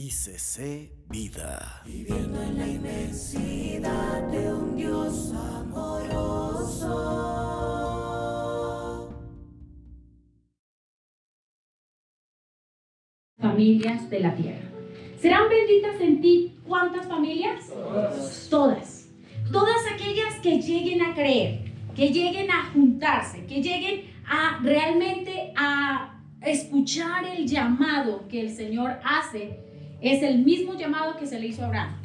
ICC Vida. Viviendo en la inmensidad de un Dios amoroso. Familias de la tierra. ¿Serán benditas en ti cuántas familias? Todas. Todas aquellas que lleguen a creer, que lleguen a juntarse, que lleguen a realmente a escuchar el llamado que el Señor hace. Es el mismo llamado que se le hizo a Abraham.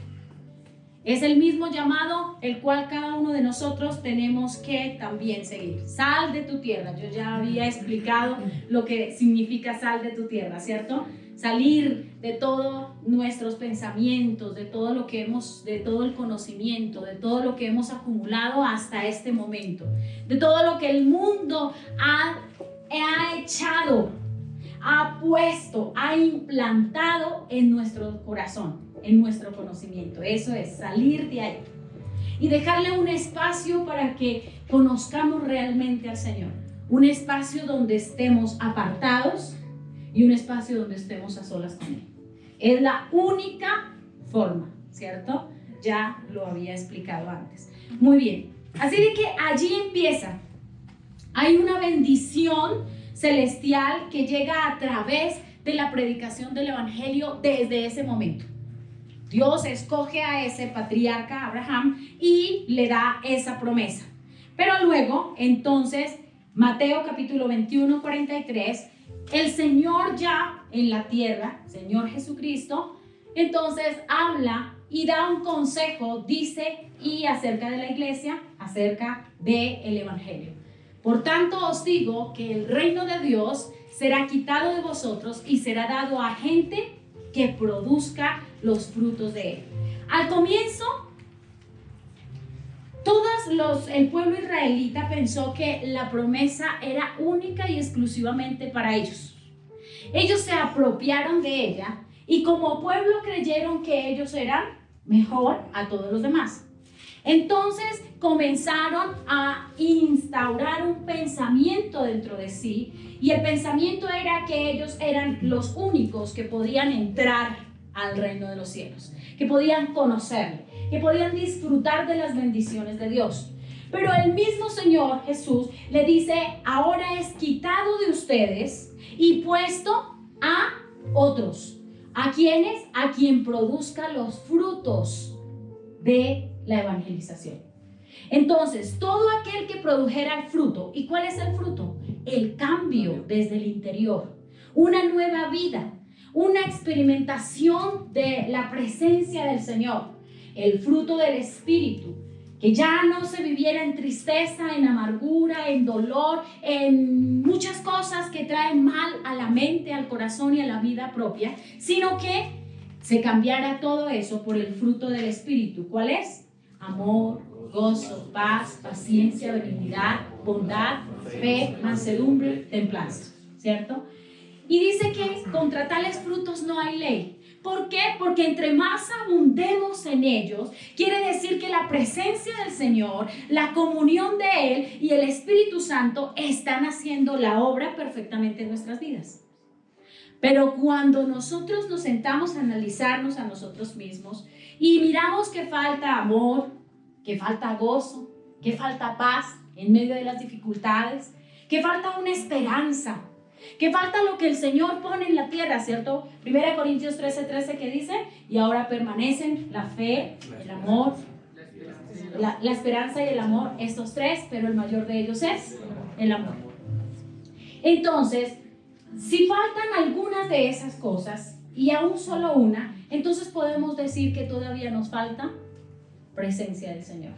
Es el mismo llamado el cual cada uno de nosotros tenemos que también seguir. Sal de tu tierra. Yo ya había explicado lo que significa sal de tu tierra, ¿cierto? Salir de todos nuestros pensamientos, de todo lo que de todo el conocimiento, de todo lo que hemos acumulado hasta este momento, de todo lo que el mundo ha echado, ha puesto, ha implantado en nuestro corazón, en nuestro conocimiento. Eso es salir de ahí y dejarle un espacio para que conozcamos realmente al Señor, un espacio donde estemos apartados y un espacio donde estemos a solas con Él. Es la única forma, ¿cierto? Ya lo había explicado antes. Muy bien, así de que allí empieza. Hay una bendición celestial que llega a través de la predicación del Evangelio desde ese momento. Dios escoge a ese patriarca Abraham y le da esa promesa. Pero luego, entonces, Mateo capítulo 21, 43, el Señor ya en la tierra, Señor Jesucristo, entonces habla y da un consejo, dice, y acerca de la iglesia, acerca del Evangelio. Por tanto os digo que el reino de Dios será quitado de vosotros y será dado a gente que produzca los frutos de él. Al comienzo, el pueblo israelita pensó que la promesa era única y exclusivamente para ellos. Ellos se apropiaron de ella y como pueblo creyeron que ellos eran mejor a todos los demás. Entonces comenzaron a instaurar un pensamiento dentro de sí y el pensamiento era que ellos eran los únicos que podían entrar al reino de los cielos, que podían conocerle, que podían disfrutar de las bendiciones de Dios. Pero el mismo Señor Jesús le dice, ahora es quitado de ustedes y puesto a otros. ¿A quiénes? A quien produzca los frutos de la evangelización. Entonces, todo aquel que produjera el fruto, ¿y cuál es el fruto? El cambio desde el interior, una nueva vida, una experimentación de la presencia del Señor, el fruto del Espíritu, que ya no se viviera en tristeza, en amargura, en dolor, en muchas cosas que traen mal a la mente, al corazón y a la vida propia, sino que se cambiara todo eso por el fruto del Espíritu. ¿Cuál es? Amor, gozo, paz, paciencia, benignidad, bondad, fe, mansedumbre, templanza, ¿cierto? Y dice que contra tales frutos no hay ley. ¿Por qué? Porque entre más abundemos en ellos, quiere decir que la presencia del Señor, la comunión de Él y el Espíritu Santo están haciendo la obra perfectamente en nuestras vidas. Pero cuando nosotros nos sentamos a analizarnos a nosotros mismos y miramos que falta amor, que falta gozo, que falta paz en medio de las dificultades, que falta una esperanza, que falta lo que el Señor pone en la tierra, ¿cierto? 1 Corintios 13:13 que dice, y ahora permanecen la fe, el amor, la esperanza y el amor, estos tres, pero el mayor de ellos es el amor. Entonces, si faltan algunas de esas cosas y aún solo una, entonces podemos decir que todavía nos falta presencia del Señor,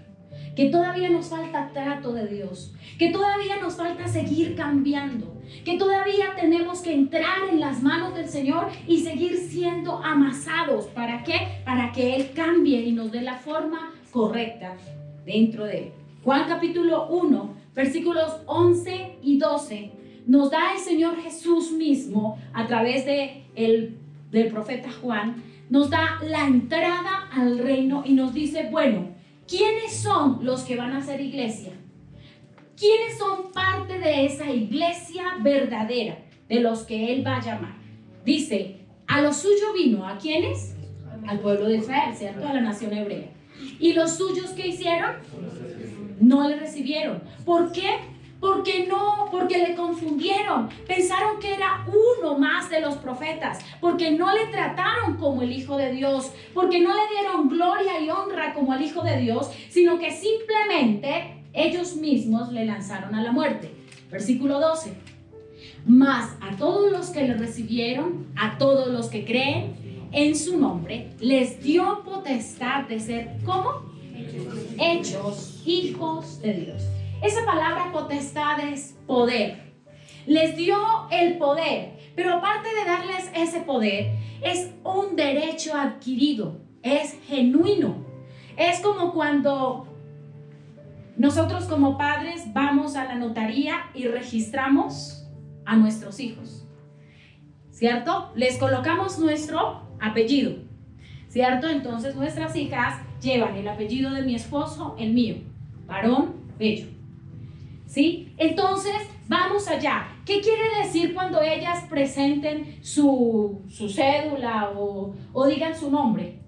que todavía nos falta trato de Dios, que todavía nos falta seguir cambiando, que todavía tenemos que entrar en las manos del Señor y seguir siendo amasados. ¿Para qué? Para que Él cambie y nos dé la forma correcta dentro de Él. Juan capítulo 1, versículos 11 y 12, nos da el Señor Jesús mismo a través del profeta Juan, nos da la entrada al reino y nos dice, bueno, ¿quiénes son los que van a hacer iglesia? ¿Quiénes son parte de esa iglesia verdadera, de los que Él va a llamar? Dice, A lo suyo vino, ¿a quiénes? Al pueblo de Israel, ¿cierto? A la nación hebrea. ¿Y los suyos qué hicieron? No le recibieron. ¿Por qué? Porque le confundieron. Pensaron que era uno más de los profetas. Porque no le trataron como el Hijo de Dios. Porque no le dieron gloria y honra como al Hijo de Dios, sino que simplemente ellos mismos le lanzaron a la muerte. Versículo 12. Mas a todos los que le recibieron, a todos los que creen en su nombre, les dio potestad de ser, ¿cómo? Hechos hijos de Dios. Esa palabra potestad es poder. Les dio el poder, pero aparte de darles ese poder, es un derecho adquirido, es genuino. Es como cuando nosotros como padres vamos a la notaría y registramos a nuestros hijos, ¿cierto? Les colocamos nuestro apellido, ¿cierto? Entonces nuestras hijas llevan el apellido de mi esposo, el mío, varón Bello, ¿sí? Entonces vamos allá. ¿Qué quiere decir cuando ellas presenten su cédula o digan su nombre?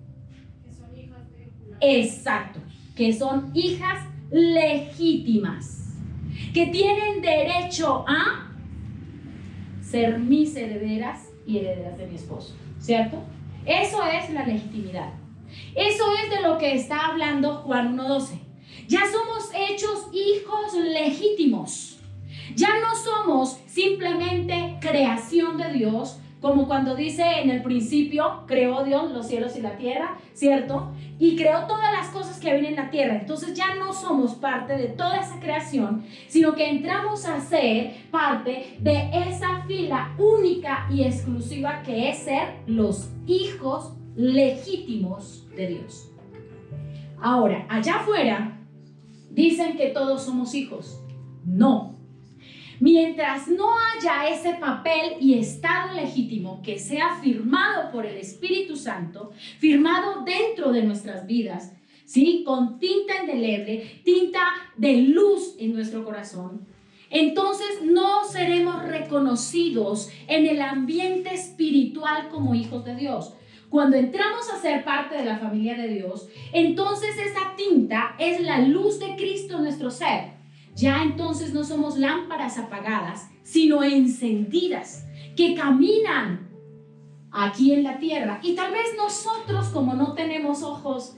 Que son hijas de fulano. Exacto, que son hijas legítimas, que tienen derecho a ser mis herederas y herederas de mi esposo, ¿cierto? Eso es la legitimidad. Eso es de lo que está hablando Juan 1:12. Ya somos hechos hijos legítimos. Ya no somos simplemente creación de Dios, como cuando dice en el principio creó Dios los cielos y la tierra, ¿cierto? Y creó todas las cosas que vienen en la tierra. Entonces ya no somos parte de toda esa creación, sino que entramos a ser parte de esa fila única y exclusiva que es ser los hijos legítimos de Dios. Ahora, allá afuera dicen que todos somos hijos. No. Mientras no haya ese papel y estado legítimo que sea firmado por el Espíritu Santo, firmado dentro de nuestras vidas, ¿sí? Con tinta indeleble, tinta de luz en nuestro corazón, entonces no seremos reconocidos en el ambiente espiritual como hijos de Dios. Cuando entramos a ser parte de la familia de Dios, entonces esa tinta es la luz de Cristo en nuestro ser. Ya entonces no somos lámparas apagadas, sino encendidas, que caminan aquí en la tierra. Y tal vez nosotros, como no tenemos ojos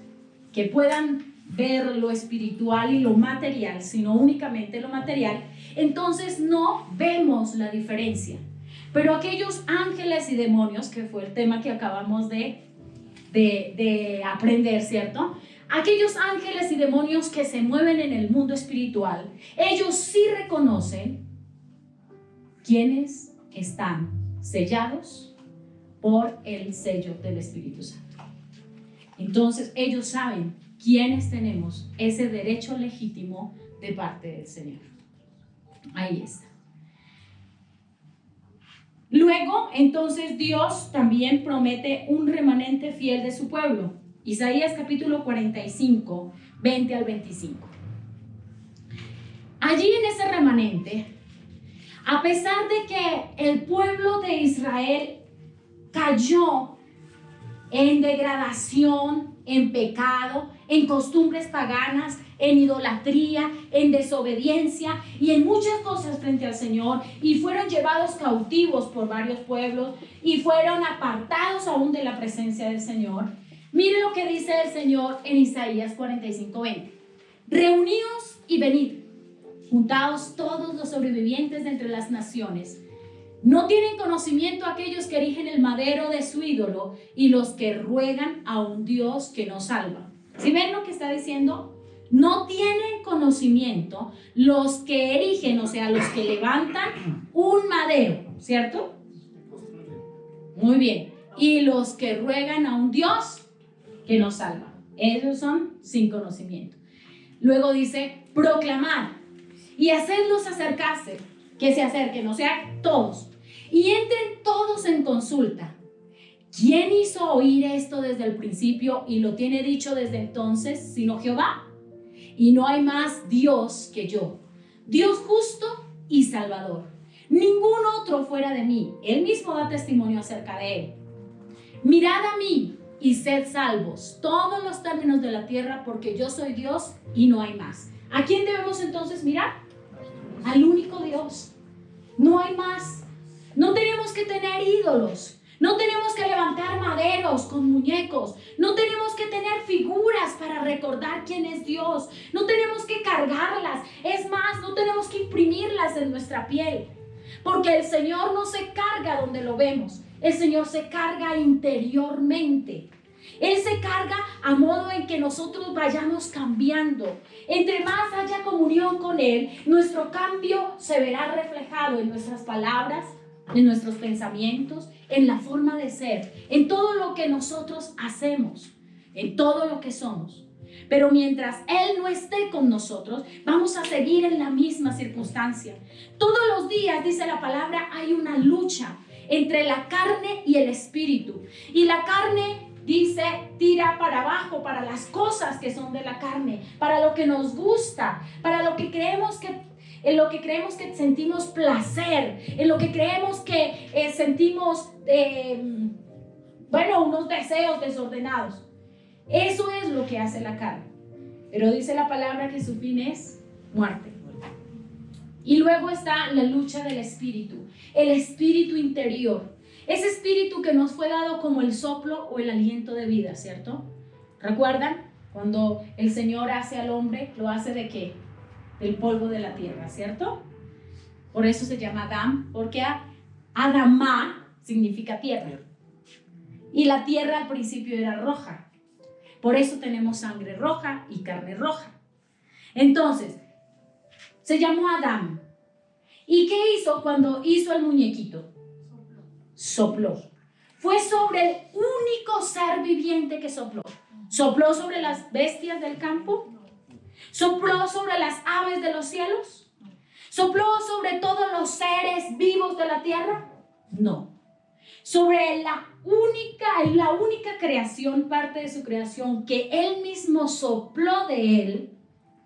que puedan ver lo espiritual y lo material, sino únicamente lo material, entonces no vemos la diferencia. Pero aquellos ángeles y demonios, que fue el tema que acabamos de aprender, ¿cierto? Aquellos ángeles y demonios que se mueven en el mundo espiritual, ellos sí reconocen quiénes están sellados por el sello del Espíritu Santo. Entonces ellos saben quiénes tenemos ese derecho legítimo de parte del Señor. Ahí está. Luego, entonces Dios también promete un remanente fiel de su pueblo. Isaías capítulo 45, 20 al 25. Allí en ese remanente, a pesar de que el pueblo de Israel cayó en degradación, en pecado, en costumbres paganas, en idolatría, en desobediencia y en muchas cosas frente al Señor, y fueron llevados cautivos por varios pueblos y fueron apartados aún de la presencia del Señor. Mire lo que dice el Señor en Isaías 45:20. Reuníos y venid, juntaos todos los sobrevivientes de entre las naciones. No tienen conocimiento aquellos que erigen el madero de su ídolo y los que ruegan a un Dios que no salva. ¿Sí ven lo que está diciendo? No tienen conocimiento los que erigen, o sea, los que levantan un madero, ¿cierto? Muy bien. Y los que ruegan a un Dios que nos salva. Ellos son sin conocimiento. Luego dice, proclamar y hacerlos acercarse, que se acerquen, o sea, todos. Y entren todos en consulta. ¿Quién hizo oír esto desde el principio y lo tiene dicho desde entonces, sino Jehová? Y no hay más Dios que yo, Dios justo y salvador. Ningún otro fuera de mí. Él mismo da testimonio acerca de él. Mirad a mí y sed salvos, todos los términos de la tierra, porque yo soy Dios y no hay más. ¿A quién debemos entonces mirar? Al único Dios. No hay más. No tenemos que tener ídolos. No tenemos que levantar maderos con muñecos. No tenemos que tener figuras para recordar quién es Dios. No tenemos que cargarlas. Es más, no tenemos que imprimirlas en nuestra piel. Porque el Señor no se carga donde lo vemos. El Señor se carga interiormente. Él se carga a modo en que nosotros vayamos cambiando. Entre más haya comunión con Él, nuestro cambio se verá reflejado en nuestras palabras, en nuestros pensamientos, en la forma de ser, en todo lo que nosotros hacemos, en todo lo que somos. Pero mientras Él no esté con nosotros, vamos a seguir en la misma circunstancia. Todos los días, dice la palabra, hay una lucha entre la carne y el espíritu. Y la carne, dice, tira para abajo, para las cosas que son de la carne, para lo que nos gusta, para lo que creemos que, en lo que creemos que sentimos placer, en lo que creemos que sentimos, unos deseos desordenados. Eso es lo que hace la carne. Pero dice la palabra que su fin es muerte. Y luego está la lucha del espíritu, el espíritu interior. Ese espíritu que nos fue dado como el soplo o el aliento de vida, ¿cierto? ¿Recuerdan? Cuando el Señor hace al hombre, ¿lo hace de qué? Del polvo de la tierra, ¿cierto? Por eso se llama Adán, porque Adamá significa tierra. Y la tierra al principio era roja. Por eso tenemos sangre roja y carne roja. Entonces, se llamó Adán. ¿Y qué hizo cuando hizo el muñequito? Sopló. Fue sobre el único ser viviente que sopló. ¿Sopló sobre las bestias del campo? ¿Sopló sobre las aves de los cielos? ¿Sopló sobre todos los seres vivos de la tierra? No. Sobre la única creación, parte de su creación, que Él mismo sopló de Él,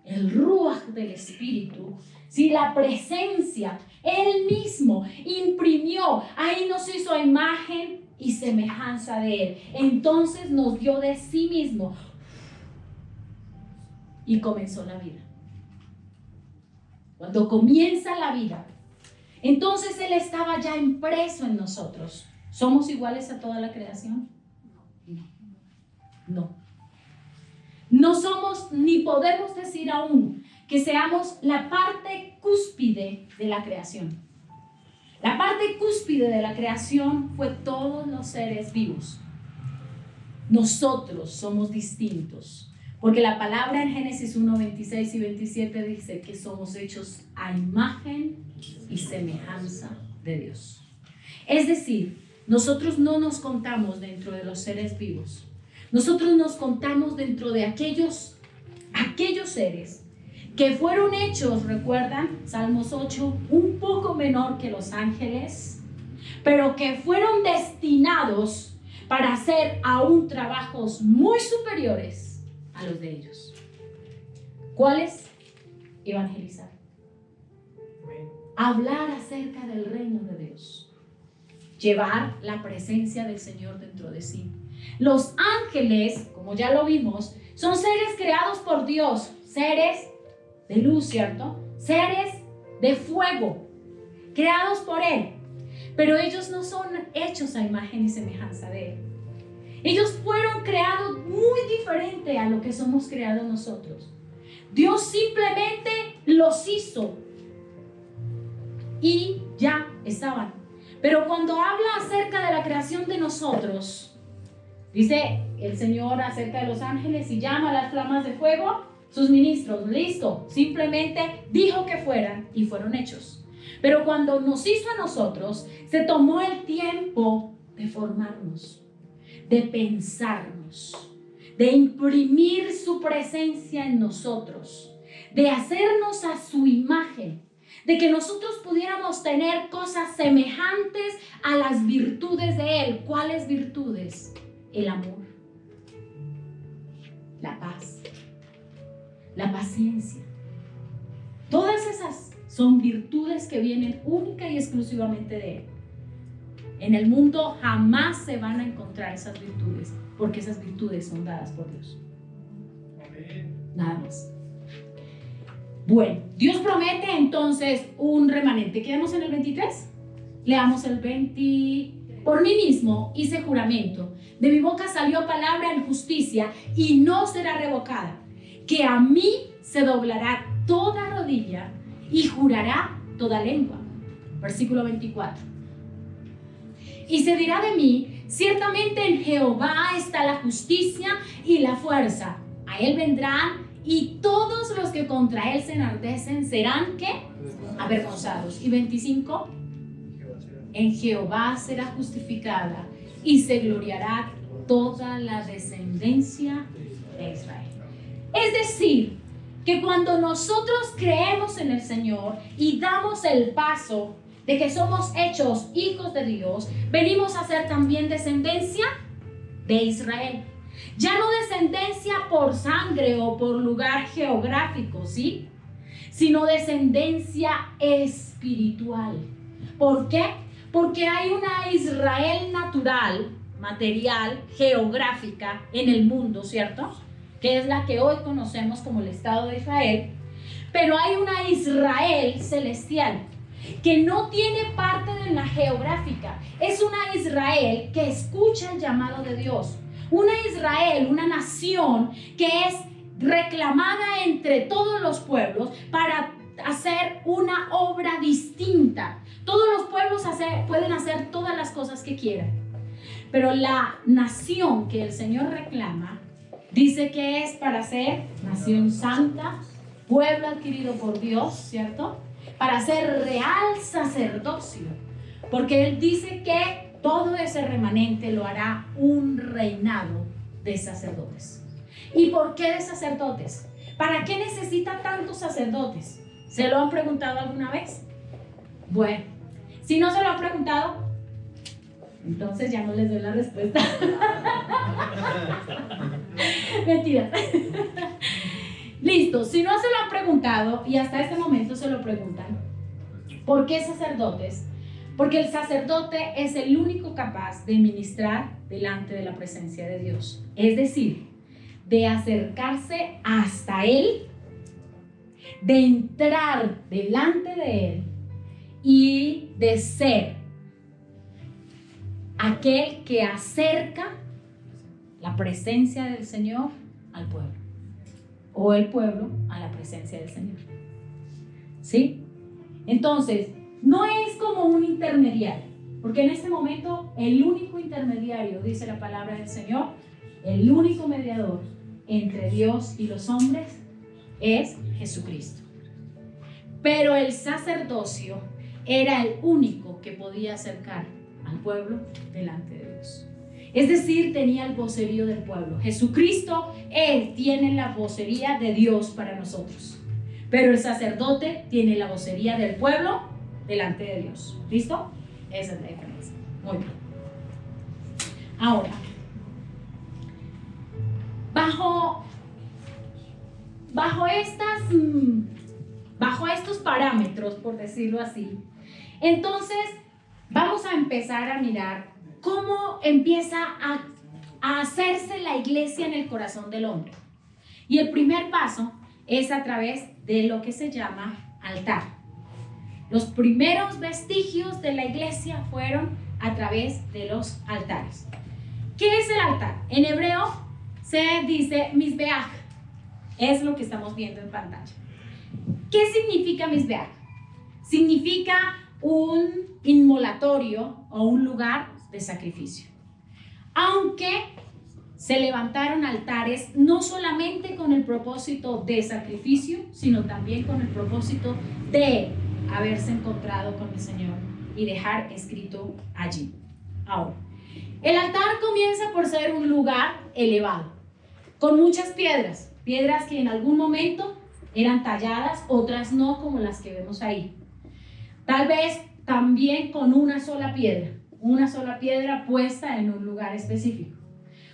el ruaj del Espíritu, si la presencia, Él mismo imprimió, ahí nos hizo a imagen y semejanza de Él. Entonces nos dio de sí mismo y comenzó la vida. Cuando comienza la vida, entonces Él estaba ya impreso en nosotros. ¿Somos iguales a toda la creación? No. No somos ni podemos decir aún que seamos la parte cúspide de la creación. La parte cúspide de la creación fue todos los seres vivos. Nosotros somos distintos, porque la palabra en Génesis 1, 26 y 27 dice que somos hechos a imagen y semejanza de Dios. Es decir, nosotros no nos contamos dentro de los seres vivos. Nosotros nos contamos dentro de aquellos seres que fueron hechos, recuerdan, Salmos 8, un poco menor que los ángeles, pero que fueron destinados para hacer aún trabajos muy superiores a los de ellos. ¿Cuáles? Evangelizar. Hablar acerca del reino de Dios. Llevar la presencia del Señor dentro de sí. Los ángeles, como ya lo vimos, son seres creados por Dios, seres de luz, ¿cierto? Seres de fuego, creados por Él. Pero ellos no son hechos a imagen y semejanza de Él. Ellos fueron creados muy diferente a lo que somos creados nosotros. Dios simplemente los hizo y ya estaban. Pero cuando habla acerca de la creación de nosotros, dice el Señor acerca de los ángeles y llama a las flamas de fuego, sus ministros, listo, simplemente dijo que fueran y fueron hechos. Pero cuando nos hizo a nosotros, se tomó el tiempo de formarnos, de pensarnos, de imprimir su presencia en nosotros, de hacernos a su imagen, de que nosotros pudiéramos tener cosas semejantes a las virtudes de Él. ¿Cuáles virtudes? El amor, la paz, la paciencia. Todas esas son virtudes que vienen única y exclusivamente de Él. En el mundo jamás se van a encontrar esas virtudes, porque esas virtudes son dadas por Dios. Nada más. Bueno, Dios promete entonces un remanente. ¿Quedamos en el 23? Leamos el 20. Por mí mismo hice juramento, de mi boca salió palabra en justicia y no será revocada, que a mí se doblará toda rodilla y jurará toda lengua. Versículo 24. Y se dirá de mí, ciertamente en Jehová está la justicia y la fuerza. A él vendrán y todos los que contra él se enardecen serán, ¿qué? Avergonzados. Y 25. En Jehová será justificada y se gloriará toda la descendencia de Israel. Es decir, que cuando nosotros creemos en el Señor y damos el paso de que somos hechos hijos de Dios, venimos a ser también descendencia de Israel. Ya no descendencia por sangre o por lugar geográfico, ¿sí? Sino descendencia espiritual. ¿Por qué? Porque hay una Israel natural, material, geográfica en el mundo, ¿cierto? Que es la que hoy conocemos como el Estado de Israel. Pero hay una Israel celestial que no tiene parte de la geográfica. Es una Israel que escucha el llamado de Dios. Una Israel, una nación que es reclamada entre todos los pueblos para hacer una obra distinta. Todos los pueblos pueden hacer todas las cosas que quieran, pero la nación que el Señor reclama dice que es para ser nación santa, pueblo adquirido por Dios, ¿cierto? Para ser real sacerdocio, porque Él dice que todo ese remanente lo hará un reinado de sacerdotes. ¿Y por qué de sacerdotes? ¿Para qué necesita tantos sacerdotes? ¿Se lo han preguntado alguna vez? Bueno, si no se lo han preguntado, entonces ya no les doy la respuesta. Mentira. Listo, si no se lo han preguntado y hasta este momento se lo preguntan, ¿por qué sacerdotes? Porque el sacerdote es el único capaz de ministrar delante de la presencia de Dios. Es decir, de acercarse hasta Él, de entrar delante de Él y de ser aquel que acerca la presencia del Señor al pueblo, o el pueblo a la presencia del Señor. ¿Sí? Entonces, no es como un intermediario, porque en este momento el único intermediario, dice la palabra del Señor, el único mediador entre Dios y los hombres es Jesucristo. Pero el sacerdocio era el único que podía acercar al pueblo delante de Dios. Es decir, tenía el vocerío del pueblo. Jesucristo, Él tiene la vocería de Dios para nosotros. Pero el sacerdote tiene la vocería del pueblo delante de Dios. ¿Listo? Esa es la diferencia. Muy bien. Ahora, bajo estos parámetros, por decirlo así, entonces vamos a empezar a mirar cómo empieza a hacerse la iglesia en el corazón del hombre. Y el primer paso es a través de lo que se llama altar. Los primeros vestigios de la iglesia fueron a través de los altares. ¿Qué es el altar? En hebreo se dice Mizbeach. Es lo que estamos viendo en pantalla. ¿Qué significa Mizbeach? Significa un inmolatorio o un lugar de sacrificio. Aunque se levantaron altares no solamente con el propósito de sacrificio, sino también con el propósito de haberse encontrado con el Señor y dejar escrito allí. Ahora, el altar comienza por ser un lugar elevado, con muchas piedras que en algún momento eran talladas, otras no, como las que vemos ahí. Tal vez también con una sola piedra puesta en un lugar específico.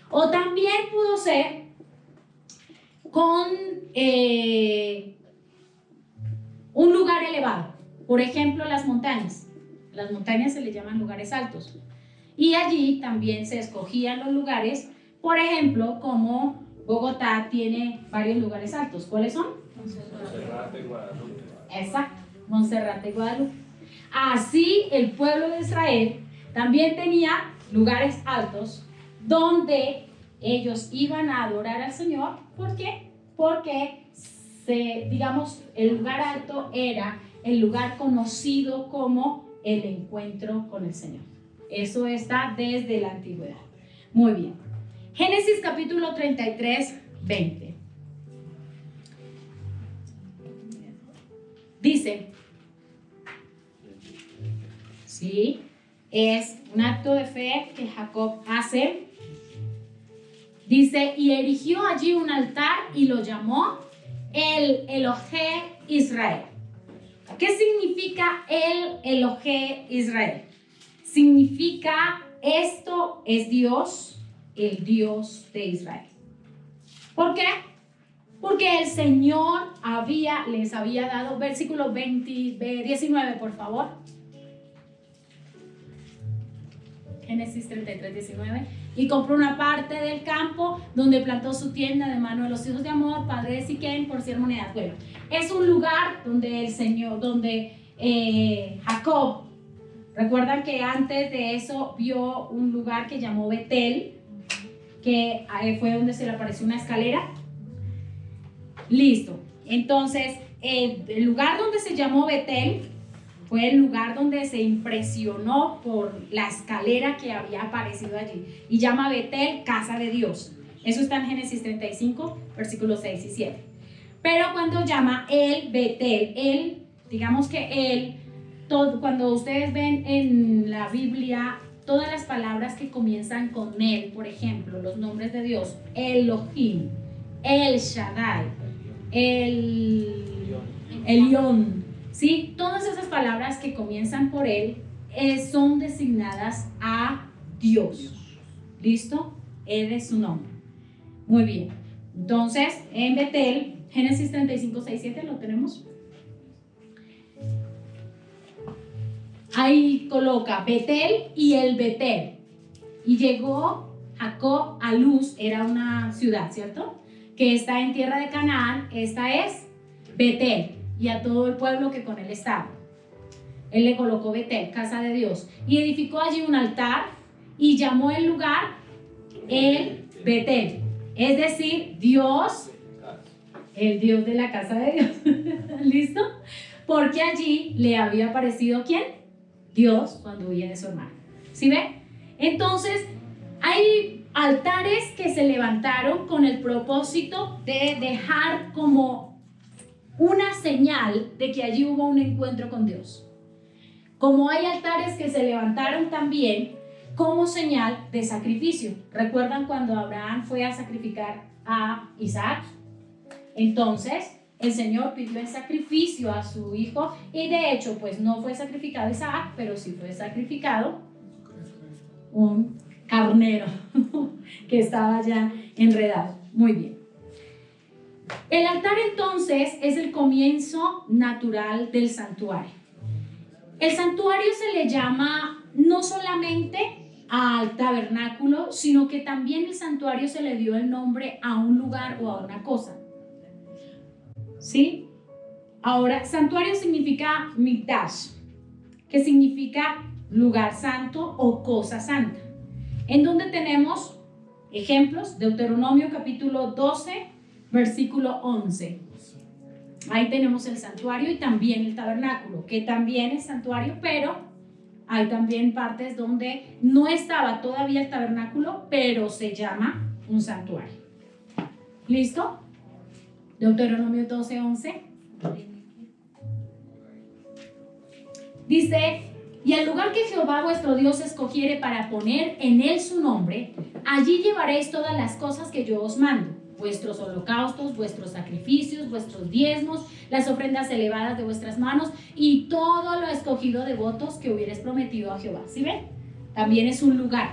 O también pudo ser con un lugar elevado. Por ejemplo, las montañas. Las montañas se le llaman lugares altos. Y allí también se escogían los lugares, por ejemplo, como Bogotá tiene varios lugares altos. ¿Cuáles son? Monserrate, Guadalupe. Exacto, Monserrate y Guadalupe. Así el pueblo de Israel también tenía lugares altos donde ellos iban a adorar al Señor. ¿Por qué? Porque digamos, el lugar alto era el lugar conocido como el encuentro con el Señor. Eso está desde la antigüedad. Muy bien. Génesis capítulo 33, 20. Dice, sí, es un acto de fe que Jacob hace. Dice, y erigió allí un altar y lo llamó el Elohé Israel. ¿Qué significa el Elohé Israel? Significa esto es Dios, el Dios de Israel. ¿Por qué? Porque el Señor les había dado, versículo 19, por favor. Génesis 33, 19. Y compró una parte del campo donde plantó su tienda de mano de los hijos de Amor, padre de Siquem, por 100 monedas. Bueno, es un lugar donde el Señor, Jacob, recuerdan que antes de eso vio un lugar que llamó Betel, que fue donde se le apareció una escalera. Listo. Entonces, el lugar donde se llamó Betel fue el lugar donde se impresionó por la escalera que había aparecido allí. Y llama Betel casa de Dios. Eso está en Génesis 35, versículos 6 y 7. Pero cuando llama el Betel, digamos que cuando ustedes ven en la Biblia todas las palabras que comienzan con él, por ejemplo, los nombres de Dios, Elohim, El Shaddai, el Elión, ¿sí? Todas esas palabras que comienzan por él son designadas a Dios. ¿Listo? Él es su nombre. Muy bien. Entonces, en Betel, Génesis 35, 6, 7, ¿lo tenemos? Ahí coloca Betel y el Betel. Y llegó Jacob a Luz, era una ciudad, ¿cierto? Que está en tierra de Canaán. Esta es Betel, y a todo el pueblo que con él estaba. Él le colocó Betel, casa de Dios, y edificó allí un altar y llamó el lugar el Betel, es decir, Dios, el Dios de la casa de Dios. ¿Listo? Porque allí le había aparecido ¿quién? Dios cuando huía de su hermano. ¿Sí ve? Entonces, hay altares que se levantaron con el propósito de dejar como una señal de que allí hubo un encuentro con Dios. Como hay altares que se levantaron también como señal de sacrificio. ¿Recuerdan cuando Abraham fue a sacrificar a Isaac? Entonces, el Señor pidió el sacrificio a su hijo y de hecho, pues no fue sacrificado Isaac, pero sí fue sacrificado un carnero que estaba ya enredado. Muy bien. El altar entonces es el comienzo natural del santuario. El santuario se le llama no solamente al tabernáculo, sino que también el santuario se le dio el nombre a un lugar o a una cosa. ¿Sí? Ahora, santuario significa mikdash, que significa lugar santo o cosa santa. En donde tenemos ejemplos, Deuteronomio capítulo 12, versículo 11. Ahí tenemos el santuario y también el tabernáculo, que también es santuario, pero hay también partes donde no estaba todavía el tabernáculo, pero se llama un santuario. ¿Listo? Deuteronomio 12, 11. Dice: y al lugar que Jehová vuestro Dios escogiere para poner en él su nombre, allí llevaréis todas las cosas que yo os mando, vuestros holocaustos, vuestros sacrificios, vuestros diezmos, las ofrendas elevadas de vuestras manos y todo lo escogido de votos que hubieres prometido a Jehová. ¿Sí ven? También es un lugar.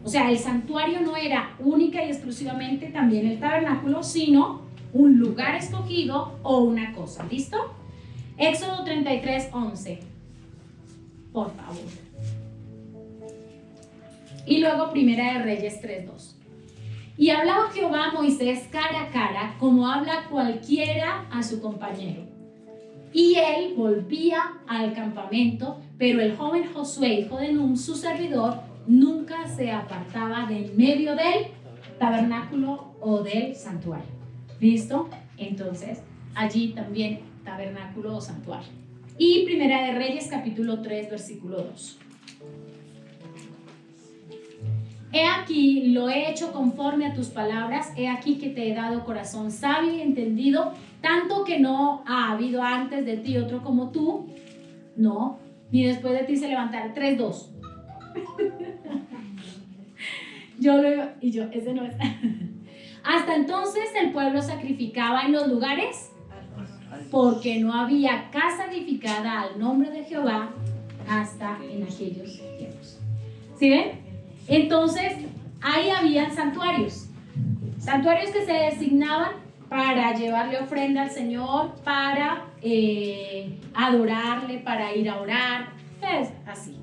O sea, el santuario no era única y exclusivamente también el tabernáculo, sino un lugar escogido o una cosa. ¿Listo? Éxodo 33, 11. Por favor. Y luego Primera de Reyes 3:2. Y hablaba Jehová a Moisés cara a cara, como habla cualquiera a su compañero. Y él volvía al campamento, pero el joven Josué, hijo de Nun, su servidor, nunca se apartaba de en medio del tabernáculo o del santuario. ¿Listo? Entonces, allí también tabernáculo o santuario. Y Primera de Reyes, capítulo 3, versículo 2. He aquí, lo he hecho conforme a tus palabras, he aquí que te he dado corazón sabio y entendido, tanto que no ha habido antes de ti otro como tú, no, ni después de ti se levantará. 3:2. Ese no es. Hasta entonces el pueblo sacrificaba en los lugares, porque no había casa edificada al nombre de Jehová hasta en aquellos tiempos. ¿Sí ven? Entonces, ahí habían santuarios que se designaban para llevarle ofrenda al Señor, para adorarle, para ir a orar, pues así.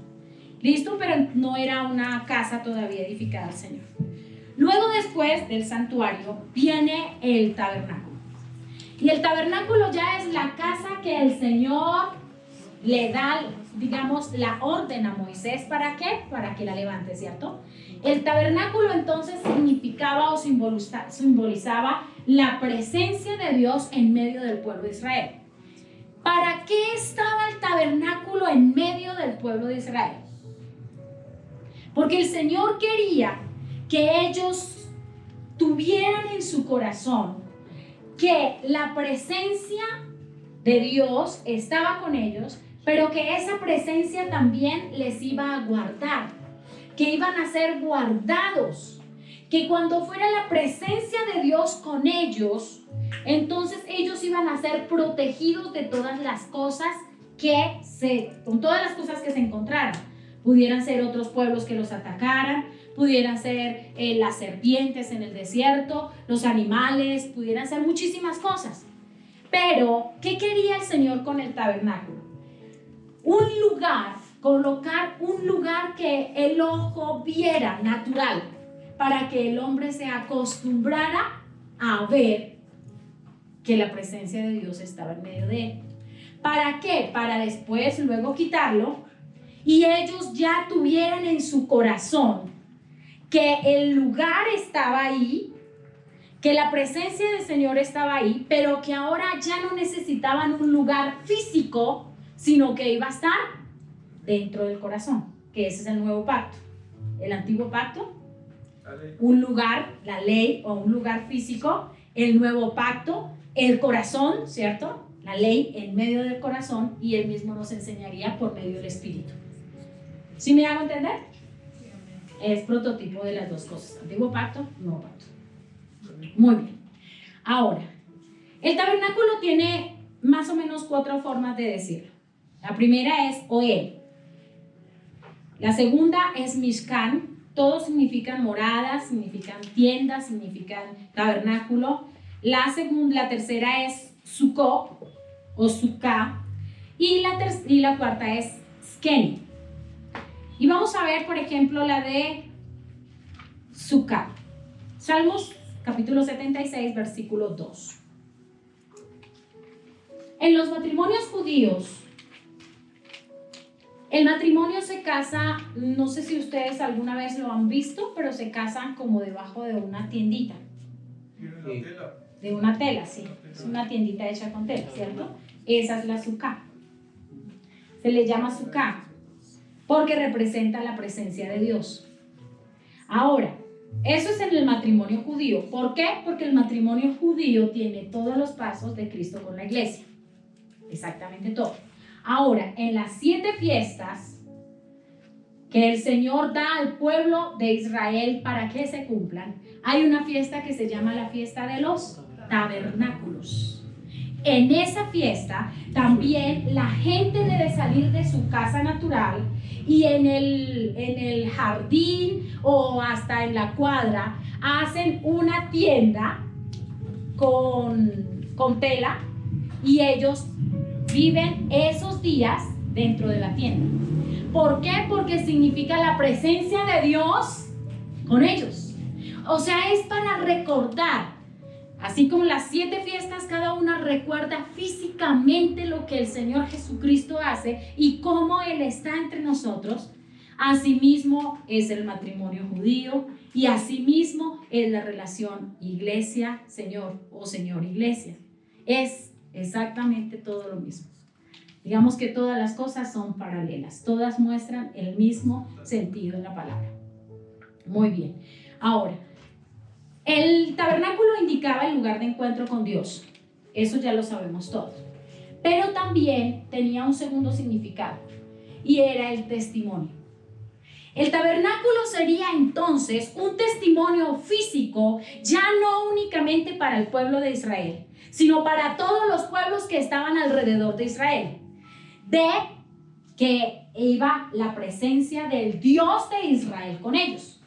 ¿Listo? Pero no era una casa todavía edificada al Señor. Luego, después del santuario, viene el tabernáculo. Y el tabernáculo ya es la casa que el Señor le da, digamos, la orden a Moisés. ¿Para qué? Para que la levante, ¿cierto? El tabernáculo entonces significaba o simbolizaba la presencia de Dios en medio del pueblo de Israel. ¿Para qué estaba el tabernáculo en medio del pueblo de Israel? Porque el Señor quería que ellos tuvieran en su corazón que la presencia de Dios estaba con ellos, pero que esa presencia también les iba a guardar, que iban a ser guardados, que cuando fuera la presencia de Dios con ellos, entonces ellos iban a ser protegidos de todas las cosas que se encontraran. Pudieran ser otros pueblos que los atacaran, pudieran ser las serpientes en el desierto, los animales, pudieran ser muchísimas cosas. Pero, ¿qué quería el Señor con el tabernáculo? Un lugar, colocar un lugar que el ojo viera natural, para que el hombre se acostumbrara a ver que la presencia de Dios estaba en medio de él. ¿Para qué? Para después, luego quitarlo, y ellos ya tuvieran en su corazón que el lugar estaba ahí, que la presencia del Señor estaba ahí, pero que ahora ya no necesitaban un lugar físico, sino que iba a estar dentro del corazón, que ese es el nuevo pacto. El antiguo pacto, un lugar, la ley o un lugar físico. El nuevo pacto, el corazón, ¿cierto? La ley en medio del corazón, y Él mismo nos enseñaría por medio del Espíritu. ¿Sí me hago entender? Es prototipo de las dos cosas, antiguo pacto, nuevo pacto. Muy bien. Ahora, el tabernáculo tiene más o menos 4 formas de decirlo. La primera es Oel. La segunda es Mishkan. Todos significan moradas, significan tiendas, significan tabernáculo. La tercera es Sukkot o Sukkah. Y la cuarta es Skeni. Y vamos a ver, por ejemplo, la de Sukkah. Salmos capítulo 76, versículo 2. En los matrimonios judíos, el matrimonio se casa, no sé si ustedes alguna vez lo han visto, pero se casan como debajo de una tiendita. De una tela, sí. Es una tiendita hecha con tela, ¿cierto? Esa es la Sukkah. Se le llama Sukkah porque representa la presencia de Dios. Ahora, eso es en el matrimonio judío. ¿Por qué? Porque el matrimonio judío tiene todos los pasos de Cristo con la iglesia. Exactamente todo. Ahora, en las 7 fiestas que el Señor da al pueblo de Israel para que se cumplan, hay una fiesta que se llama la fiesta de los tabernáculos. En esa fiesta también la gente debe salir de su casa natural y en el jardín o hasta en la cuadra hacen una tienda con tela y ellos viven esos días dentro de la tienda. ¿Por qué? Porque significa la presencia de Dios con ellos. O sea, es para recordar. Así como las 7 fiestas, cada una recuerda físicamente lo que el Señor Jesucristo hace y cómo Él está entre nosotros. Asimismo es el matrimonio judío y asimismo es la relación iglesia-Señor o Señor-iglesia. Es exactamente todo lo mismo. Digamos que todas las cosas son paralelas, todas muestran el mismo sentido de la palabra. Muy bien. Ahora, el tabernáculo indicaba el lugar de encuentro con Dios. Eso ya lo sabemos todos. Pero también tenía un segundo significado y era el testimonio. El tabernáculo sería entonces un testimonio físico, ya no únicamente para el pueblo de Israel, sino para todos los pueblos que estaban alrededor de Israel, de que iba la presencia del Dios de Israel con ellos.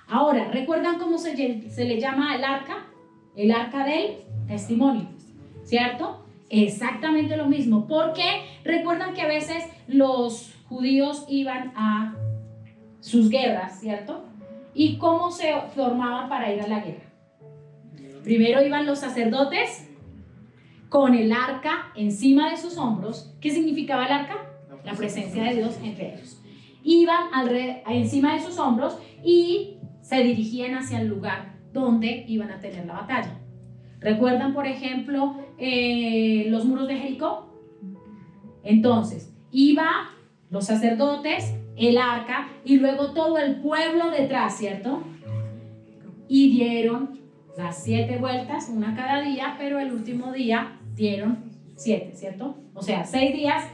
Ahora, ¿recuerdan cómo se le llama el arca? El arca del testimonio, ¿cierto? Exactamente lo mismo, porque recuerdan que a veces los judíos iban a sus guerras, ¿cierto? ¿Y cómo se formaban para ir a la guerra? Primero iban los sacerdotes con el arca encima de sus hombros. ¿Qué significaba el arca? La presencia de Dios entre ellos. Iban encima de sus hombros y se dirigían hacia el lugar donde iban a tener la batalla. ¿Recuerdan, por ejemplo, los muros de Jericó? Entonces, iban los sacerdotes, el arca y luego todo el pueblo detrás, ¿cierto? Y dieron las 7 vueltas, una cada día, pero el último día dieron 7, ¿cierto? O sea, 6 días,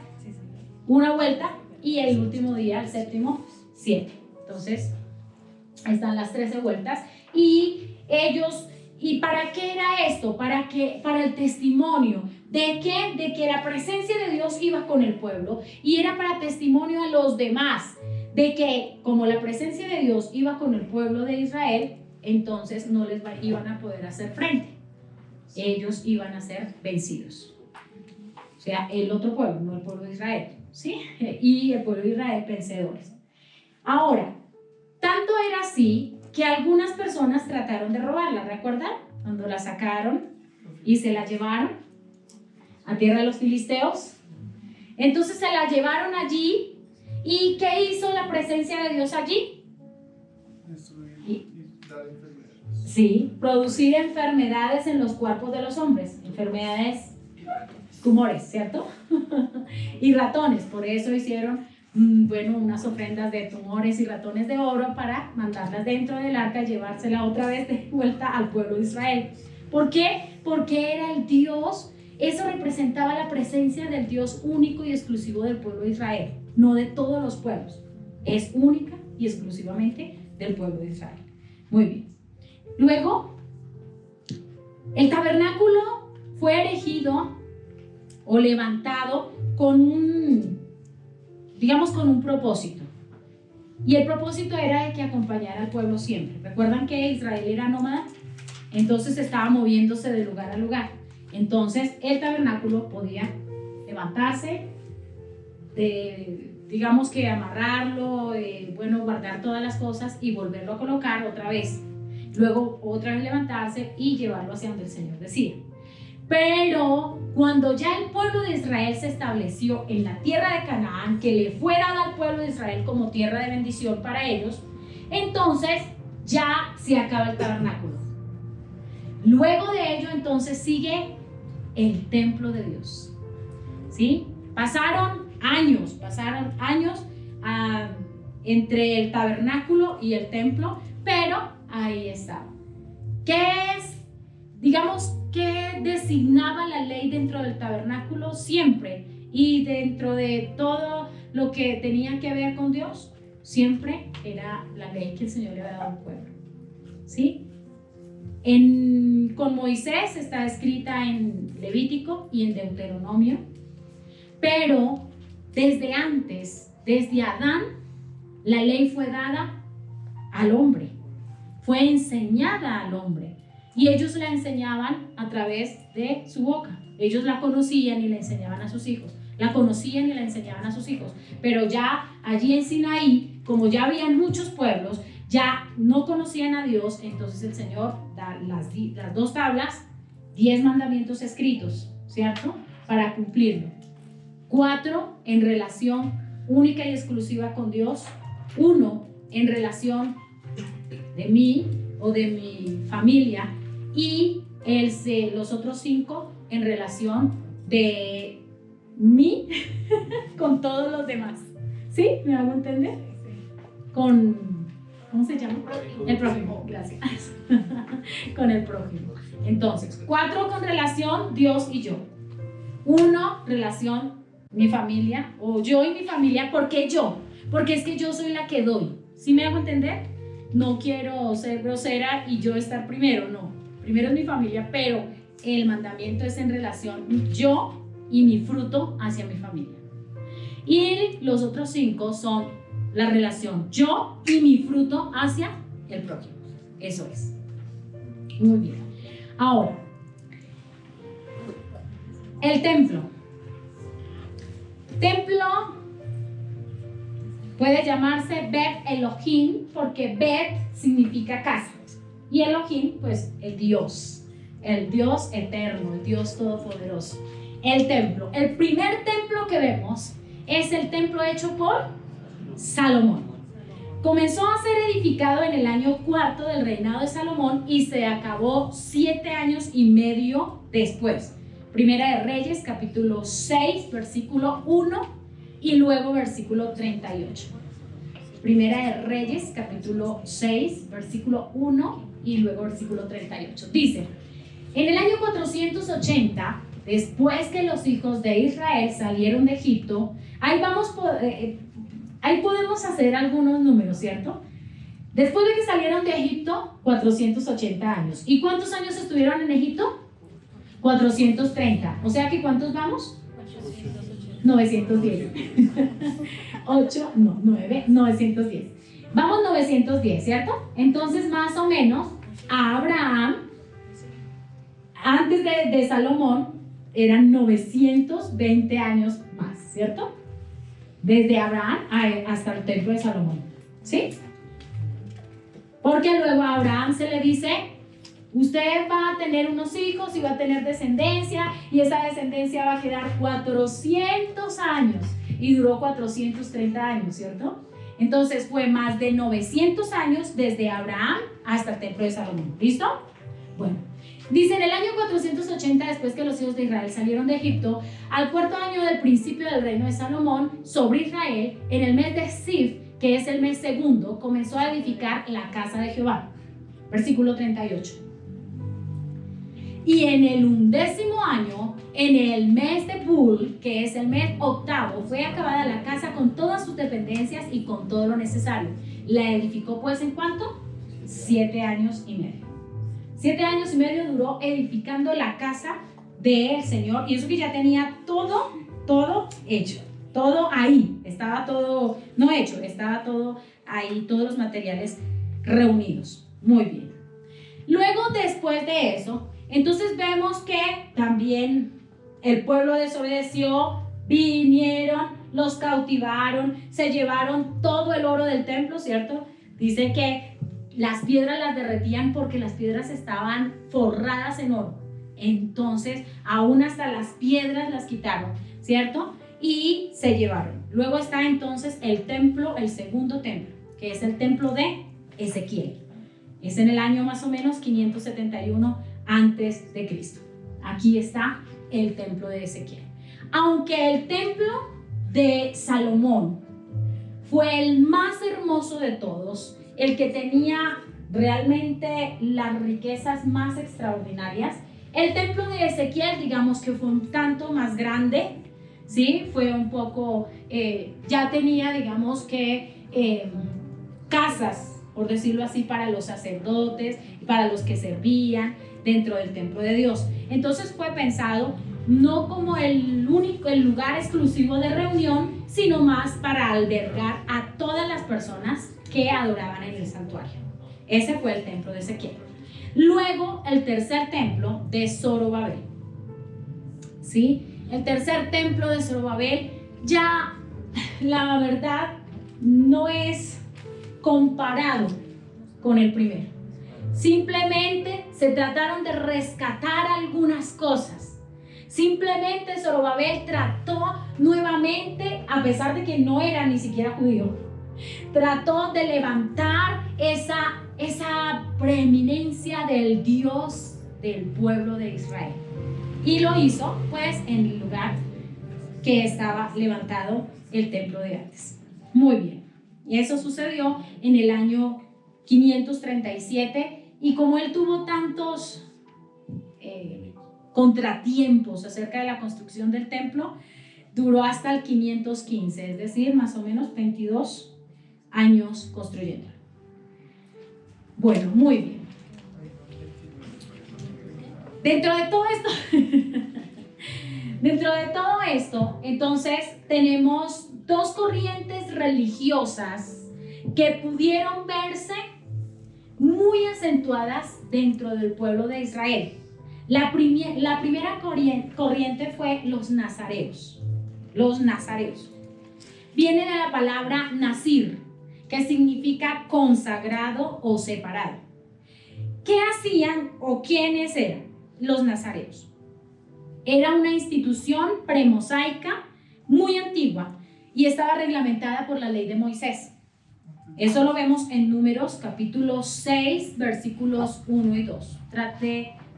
una vuelta, y el último día, el séptimo, 7. Entonces, ahí están las 13 vueltas. Y ellos, ¿y para qué era esto? Para el testimonio. ¿De qué? De que la presencia de Dios iba con el pueblo y era para testimonio a los demás, de que como la presencia de Dios iba con el pueblo de Israel, entonces no les iban a poder hacer frente. Ellos iban a ser vencidos. O sea, el otro pueblo, no el pueblo de Israel, ¿sí? Y el pueblo de Israel vencedores. Ahora, tanto era así que algunas personas trataron de robarla, ¿recuerdan? Cuando la sacaron y se la llevaron a tierra de los filisteos. Entonces se la llevaron allí. ¿Y qué hizo la presencia de Dios allí? Sí, producir enfermedades en los cuerpos de los hombres, enfermedades, tumores, ¿cierto? Y ratones, por eso hicieron unas ofrendas de tumores y ratones de oro para mandarlas dentro del arca y llevársela otra vez de vuelta al pueblo de Israel. ¿Por qué? Porque era el Dios. Eso representaba la presencia del Dios único y exclusivo del pueblo de Israel, no de todos los pueblos. Es única y exclusivamente del pueblo de Israel. Muy bien. Luego, el tabernáculo fue erigido o levantado con un propósito. Y el propósito era de que acompañara al pueblo siempre. ¿Recuerdan que Israel era nómada? Entonces estaba moviéndose de lugar a lugar. Entonces el tabernáculo podía levantarse, digamos que amarrarlo, guardar todas las cosas y volverlo a colocar otra vez. Luego otra vez levantarse y llevarlo hacia donde el Señor decía. Pero cuando ya el pueblo de Israel se estableció en la tierra de Canaán, que le fue dada al pueblo de Israel como tierra de bendición para ellos, entonces ya se acaba el tabernáculo. Luego de ello entonces sigue el templo de Dios, ¿sí? Pasaron años entre el tabernáculo y el templo, pero ahí estaba. ¿Qué designaba la ley dentro del tabernáculo siempre? Y dentro de todo lo que tenía que ver con Dios, siempre era la ley que el Señor le había dado al pueblo, ¿sí? Con Moisés está escrita en Levítico y en Deuteronomio, pero desde antes, desde Adán, la ley fue dada al hombre, fue enseñada al hombre, y ellos la enseñaban a través de su boca. Ellos la conocían y la enseñaban a sus hijos. la conocían y la enseñaban a sus hijos. Pero ya allí en Sinaí, como ya habían muchos pueblos, ya no conocían a Dios, entonces el Señor da las 2 tablas, 10 mandamientos escritos, ¿cierto? Para cumplirlo. 4 en relación única y exclusiva con Dios, 1 en relación de mí o de mi familia, y los otros 5 en relación de mí con todos los demás. ¿Sí? ¿Me hago entender? Con, ¿cómo se llama? El prójimo, gracias. Con el prójimo. Entonces, 4 con relación Dios y yo. 1 relación mi familia, o yo y mi familia. ¿Por qué yo? Porque es que yo soy la que doy. ¿Sí me hago entender? No quiero ser grosera y yo estar primero, no. Primero es mi familia, pero el mandamiento es en relación yo y mi fruto hacia mi familia. Y los otros 5 son la relación yo y mi fruto hacia el prójimo. Eso es. Muy bien. Ahora, el templo. Templo puede llamarse Bet Elohim, porque Bet significa casa y Elohim, pues el Dios eterno, el Dios todopoderoso. El templo, el primer templo que vemos es el templo hecho por Salomón. Comenzó a ser edificado en el año 4 del reinado de Salomón y se acabó 7 años y medio después. Primera de Reyes, capítulo 6, versículo 1 y luego versículo 38. Primera de Reyes, capítulo 6, versículo 1 y luego versículo 38. Dice: en el año 480, después que los hijos de Israel salieron de Egipto, ahí podemos hacer algunos números, ¿cierto? Después de que salieron de Egipto, 480 años. ¿Y cuántos años estuvieron en Egipto? 430. O sea que ¿cuántos vamos? 910. 910. Vamos 910, ¿cierto? Entonces más o menos a Abraham, antes de Salomón, eran 920 años más, ¿cierto? Desde Abraham hasta el templo de Salomón, ¿sí? Porque luego a Abraham se le dice: usted va a tener unos hijos y va a tener descendencia, y esa descendencia va a quedar 400 años, y duró 430 años, ¿cierto? Entonces fue más de 900 años desde Abraham hasta el templo de Salomón. ¿Listo? Bueno, dice: en el año 480, después que los hijos de Israel salieron de Egipto, al 4.º año del principio del reino de Salomón sobre Israel, en el mes de Siv, que es el mes segundo, comenzó a edificar la casa de Jehová. Versículo 38. Y en el 11º año, en el mes de Bul, que es el mes octavo, fue acabada la casa con todas sus dependencias y con todo lo necesario. La edificó pues ¿en cuánto? 7 años y medio. 7 años y medio duró edificando la casa del Señor, y eso que ya tenía todo hecho, todo ahí, estaba todo, no hecho, estaba todo ahí, todos los materiales reunidos. Muy bien. Luego, después de eso, entonces vemos que también el pueblo desobedeció, vinieron, los cautivaron, se llevaron todo el oro del templo, ¿cierto? Dice que las piedras las derretían porque las piedras estaban forradas en oro. Entonces, aún hasta las piedras las quitaron, ¿cierto? Y se llevaron. Luego está entonces el templo, el segundo templo, que es el templo de Ezequiel. Es en el año más o menos 571 antes de Cristo. Aquí está el templo de Ezequiel. Aunque el templo de Salomón fue el más hermoso de todos, el que tenía realmente las riquezas más extraordinarias, el templo de Ezequiel, digamos que fue un tanto más grande, ¿sí? Fue un poco, ya tenía, digamos que, casas, por decirlo así, para los sacerdotes, para los que servían dentro del templo de Dios. Entonces fue pensado no como el lugar exclusivo de reunión, sino más para albergar a todas las personas que adoraban en el santuario. Ese fue el templo de Ezequiel. Luego, el tercer templo de Zorobabel. ¿Sí? el tercer templo de Zorobabel, ya la verdad no es comparado con el primero. Simplemente se trataron de rescatar algunas cosas. Simplemente Zorobabel trató nuevamente, a pesar de que no era ni siquiera judío, trató de levantar esa preeminencia del Dios del pueblo de Israel. Y lo hizo pues en el lugar que estaba levantado el templo de antes. Muy bien. Y eso sucedió en el año 537. Y como él tuvo tantos contratiempos acerca de la construcción del templo, duró hasta el 515, es decir, más o menos 22 años construyéndolo. Bueno, muy bien. Dentro de todo esto, entonces tenemos dos corrientes religiosas que pudieron verse muy acentuadas dentro del pueblo de Israel. La primera corriente fue los nazareos. Los nazareos. Viene de la palabra nazir, que significa consagrado o separado. ¿Qué hacían o quiénes eran los nazareos? Era una institución premosaica muy antigua y estaba reglamentada por la ley de Moisés. Eso lo vemos en Números capítulo 6, versículos 1 y 2.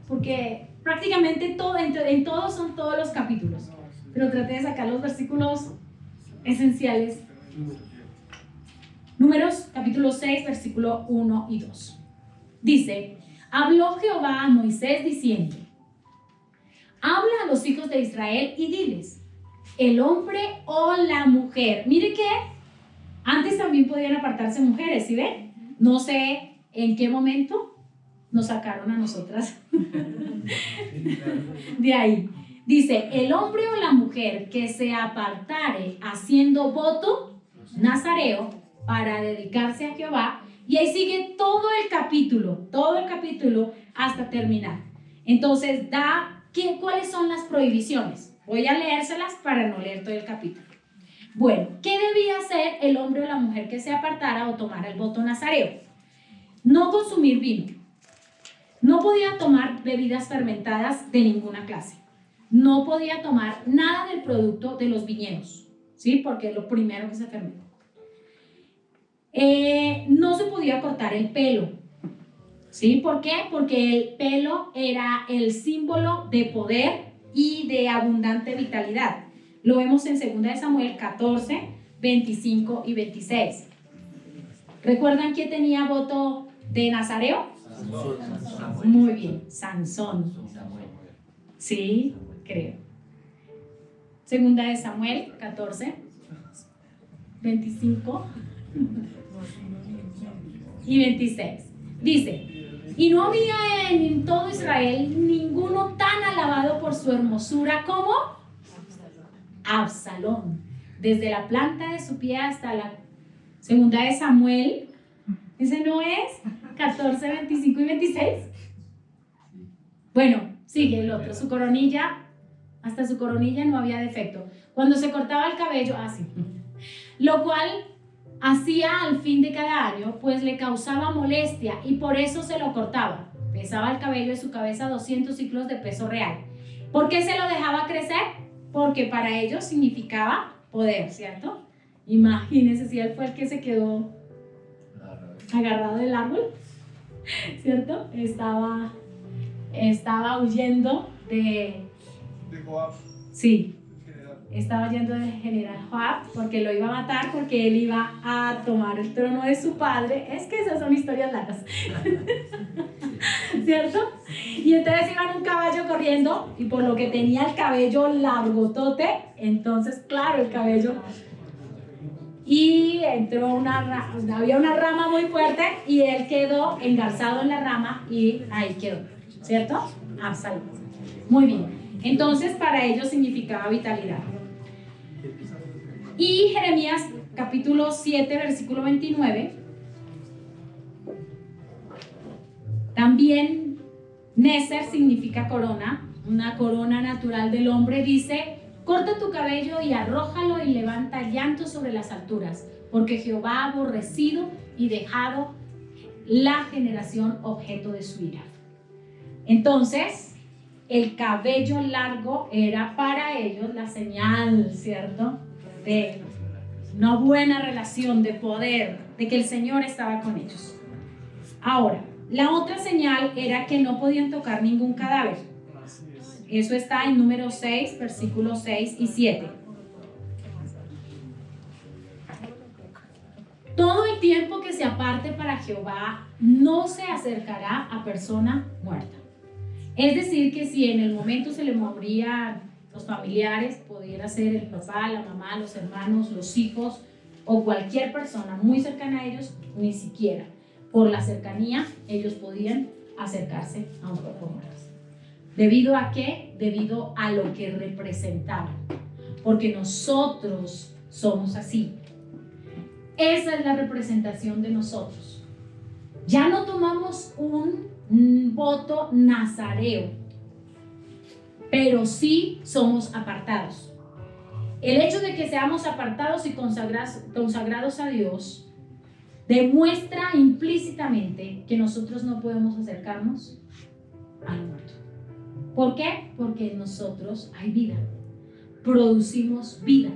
Porque prácticamente en todos son todos los capítulos, pero traté de sacar los versículos esenciales. Números capítulo 6, versículo 1 y 2. Dice: habló Jehová a Moisés diciendo: habla a los hijos de Israel y diles, el hombre o la mujer. Mire que antes también podían apartarse mujeres, ¿sí ven? No sé en qué momento nos sacaron a nosotras de ahí. Dice: el hombre o la mujer que se apartare haciendo voto nazareo para dedicarse a Jehová. Y ahí sigue todo el capítulo hasta terminar. Entonces ¿cuáles son las prohibiciones? Voy a leérselas para no leer todo el capítulo. Bueno, ¿qué debía hacer el hombre o la mujer que se apartara o tomara el voto nazareo? No consumir vino. No podía tomar bebidas fermentadas de ninguna clase. No podía tomar nada del producto de los viñedos, ¿sí? Porque es lo primero que se fermenta. No se podía cortar el pelo, ¿sí? ¿Por qué? Porque el pelo era el símbolo de poder y de abundante vitalidad. Lo vemos en 2 de Samuel 14, 25 y 26. ¿Recuerdan quién tenía voto de nazareo? Samuel. Muy bien, Sansón. Sí, creo. 2 de Samuel 14, 25 y 26. Dice: y no había en todo Israel ninguno tan alabado por su hermosura como Absalón, desde la planta de su pie hasta la 2 de Samuel. ¿Ese no es? 14, 25 y 26. Bueno, sigue el otro. Su coronilla, hasta su coronilla no había defecto. Cuando se cortaba el cabello, así. Lo cual hacía al fin de cada año, pues le causaba molestia y por eso se lo cortaba. Pesaba el cabello de su cabeza 200 ciclos de peso real. ¿Por qué se lo dejaba crecer? Porque para ellos significaba poder, ¿cierto? Imagínense si él fue el que se quedó agarrado del árbol, ¿cierto? Estaba huyendo de Joab. Sí, estaba huyendo del general Joab porque lo iba a matar, porque él iba a tomar el trono de su padre. Es que esas son historias largas, ¿cierto? Y entonces iba en un caballo corriendo y por lo que tenía el cabello largotote, entonces claro, el cabello, y entró había una rama muy fuerte y él quedó engarzado en la rama y ahí quedó, ¿cierto? Absalón. Muy bien, entonces para ellos significaba vitalidad. Y Jeremías capítulo 7 versículo 29, también Neser significa corona, una corona natural del hombre. Dice: corta tu cabello y arrójalo y levanta llanto sobre las alturas, porque Jehová ha aborrecido y dejado la generación objeto de su ira. Entonces, el cabello largo era para ellos la señal, ¿cierto?, de una buena relación, de poder, de que el Señor estaba con ellos. Ahora, la otra señal era que no podían tocar ningún cadáver. Eso está en Número 6, versículos 6 y 7. Todo el tiempo que se aparte para Jehová no se acercará a persona muerta. Es decir, que si en el momento se le morían los familiares, pudiera ser el papá, la mamá, los hermanos, los hijos o cualquier persona muy cercana a ellos, ni siquiera por la cercanía ellos podían acercarse a un cuerpo muerto. ¿Debido a qué? Debido a lo que representaban. Porque nosotros somos así. Esa es la representación de nosotros. Ya no tomamos un voto nazareo, pero sí somos apartados. El hecho de que seamos apartados y consagrados a Dios demuestra implícitamente que nosotros no podemos acercarnos al muerto. ¿Por qué? Porque en nosotros hay vida, producimos vida.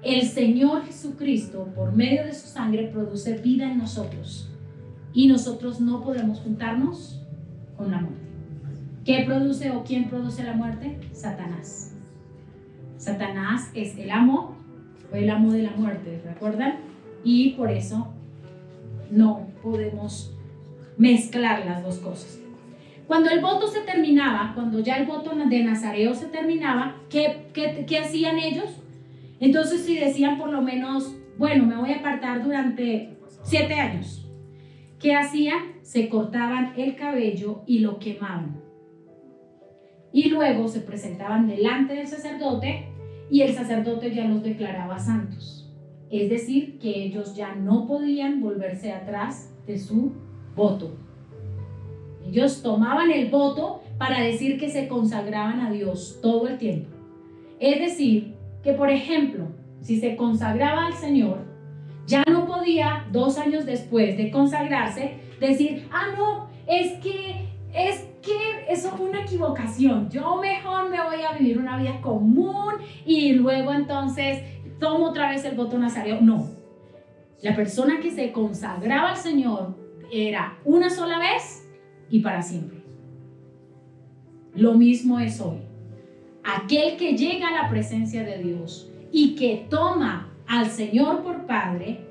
El Señor Jesucristo, por medio de su sangre, produce vida en nosotros y nosotros no podemos juntarnos con la muerte. ¿Qué produce o quién produce la muerte? Satanás. Satanás es el amo de la muerte, ¿recuerdan? Y por eso no podemos mezclar las dos cosas. Cuando el voto se terminaba, cuando ya el voto de nazareo se terminaba, ¿qué hacían ellos? Entonces, si decían por lo menos, bueno, me voy a apartar durante 7 años, ¿qué hacían? Se cortaban el cabello y lo quemaban. Y luego se presentaban delante del sacerdote y el sacerdote ya los declaraba santos. Es decir, que ellos ya no podían volverse atrás de su voto. Ellos tomaban el voto para decir que se consagraban a Dios todo el tiempo. Es decir, que por ejemplo, si se consagraba al Señor, ya no podía 2 años después de consagrarse decir, no, es que eso fue una equivocación, yo mejor me voy a vivir una vida común y luego entonces tomo otra vez el voto nazareo. No, la persona que se consagraba al Señor era una sola vez y para siempre. Lo mismo es hoy. Aquel que llega a la presencia de Dios y que toma al Señor por Padre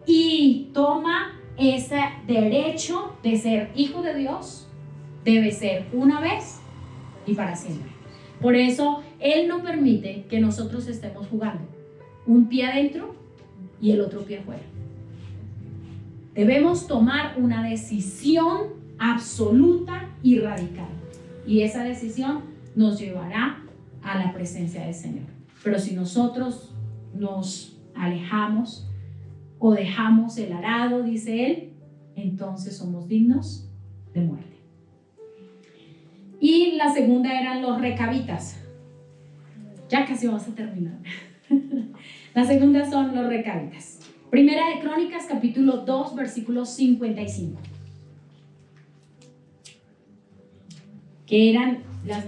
y toma ese derecho de ser hijo de Dios, debe ser una vez y para siempre. Por eso Él no permite que nosotros estemos jugando un pie adentro y el otro pie afuera. Debemos tomar una decisión absoluta y radical, y esa decisión nos llevará a la presencia del Señor. Pero si nosotros nos alejamos o dejamos el arado, dice Él, entonces somos dignos de muerte. Y la segunda eran los recabitas. Ya casi vamos a terminar. La segunda son los recabitas. Primera de Crónicas, capítulo 2, versículo 55. Que eran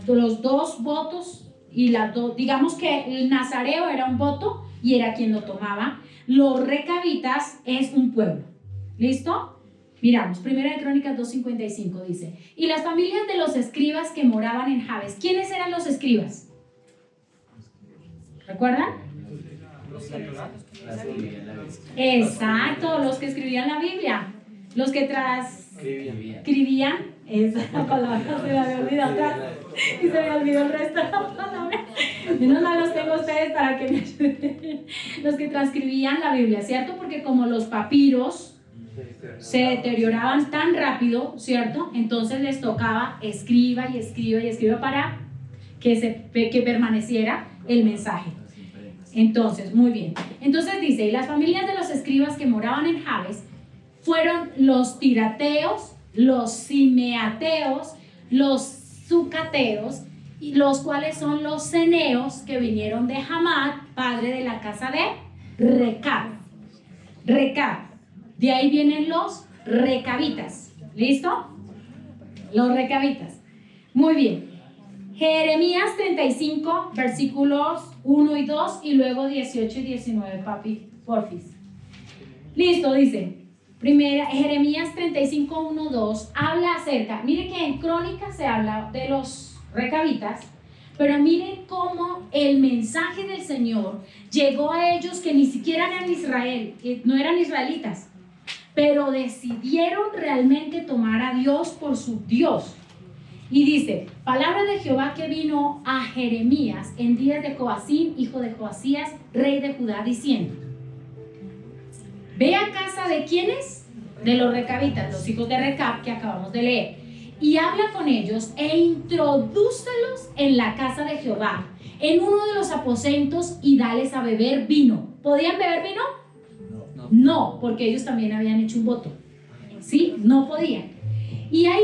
los 2 votos y las dos, digamos que el nazareo era un voto y era quien lo tomaba. Los recabitas es un pueblo. ¿Listo? Miramos, Primera de Crónicas 2:55 dice, y las familias de los escribas que moraban en Jabes. ¿Quiénes eran los escribas? ¿Recuerdan? Exacto, los que escribían la Biblia. Los que escribían, esa palabra se me había olvidado y se me olvidó el resto de la palabra. Menos mal los tengo ustedes para que me ayuden. Los que transcribían la Biblia, ¿cierto? Porque como los papiros se deterioraban tan rápido, ¿cierto? Entonces les tocaba escriba y escriba y escriba para que permaneciera el mensaje. Entonces, muy bien. Entonces dice, y las familias de los escribas que moraban en Jabes fueron los tirateos, los simeateos, los sucateos y los cuales son los ceneos que vinieron de Hamat, padre de la casa de Recab. Recab. De ahí vienen los recabitas. ¿Listo? Los recabitas. Muy bien. Jeremías 35, versículos 1 y 2 y luego 18 y 19, papi, porfis. Listo, dice. Primera, Jeremías 35, 1, 2 habla acerca, mire que en Crónicas se habla de los recabitas, pero miren cómo el mensaje del Señor llegó a ellos que ni siquiera eran Israel, no eran israelitas, pero decidieron realmente tomar a Dios por su Dios. Y dice, palabra de Jehová que vino a Jeremías en días de Joacim, hijo de Joasías, rey de Judá, diciendo: ve a casa de ¿quiénes? De los recabitas, los hijos de Recab que acabamos de leer, y habla con ellos e introdúcelos en la casa de Jehová, en uno de los aposentos, y dales a beber vino. ¿Podían beber vino? No, porque ellos también habían hecho un voto. ¿Sí? No podían. Y hay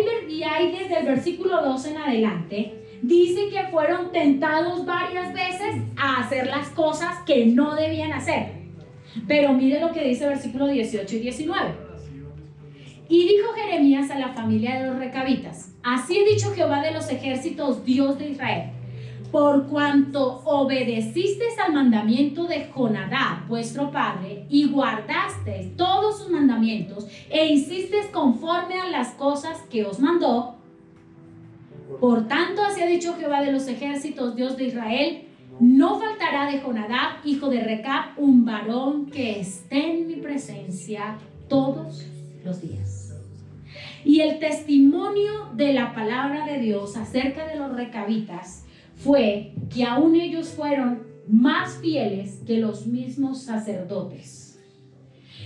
desde el versículo 2 en adelante, dice que fueron tentados varias veces a hacer las cosas que no debían hacer. Pero mire lo que dice el versículo 18 y 19. Y dijo Jeremías a la familia de los recabitas: así ha dicho Jehová de los ejércitos, Dios de Israel: por cuanto obedecisteis al mandamiento de Jonadab, vuestro padre, y guardasteis todos sus mandamientos, e hicisteis conforme a las cosas que os mandó, por tanto así ha dicho Jehová de los ejércitos, Dios de Israel: no faltará de Jonadab, hijo de Recab, un varón que esté en mi presencia todos los días. Y el testimonio de la palabra de Dios acerca de los recabitas fue que aún ellos fueron más fieles que los mismos sacerdotes.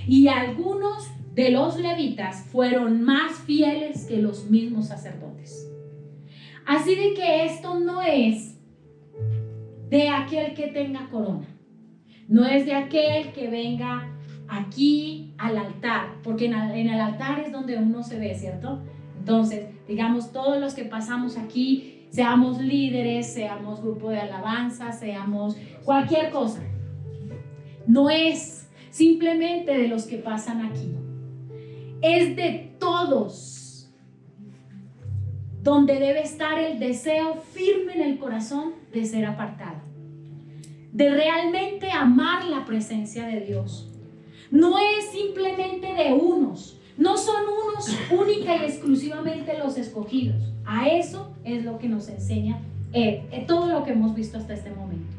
Y algunos de los levitas fueron más fieles que los mismos sacerdotes. Así de que esto no es de aquel que tenga corona, no es de aquel que venga aquí al altar, porque en el altar es donde uno se ve, ¿cierto? Entonces, digamos, todos los que pasamos aquí, seamos líderes, seamos grupo de alabanza, seamos cualquier cosa, no es simplemente de los que pasan aquí, es de todos, donde debe estar el deseo firme en el corazón de ser apartado, de realmente amar la presencia de Dios. No es simplemente de unos, no son unos única y exclusivamente los escogidos. A eso es lo que nos enseña todo lo que hemos visto hasta este momento.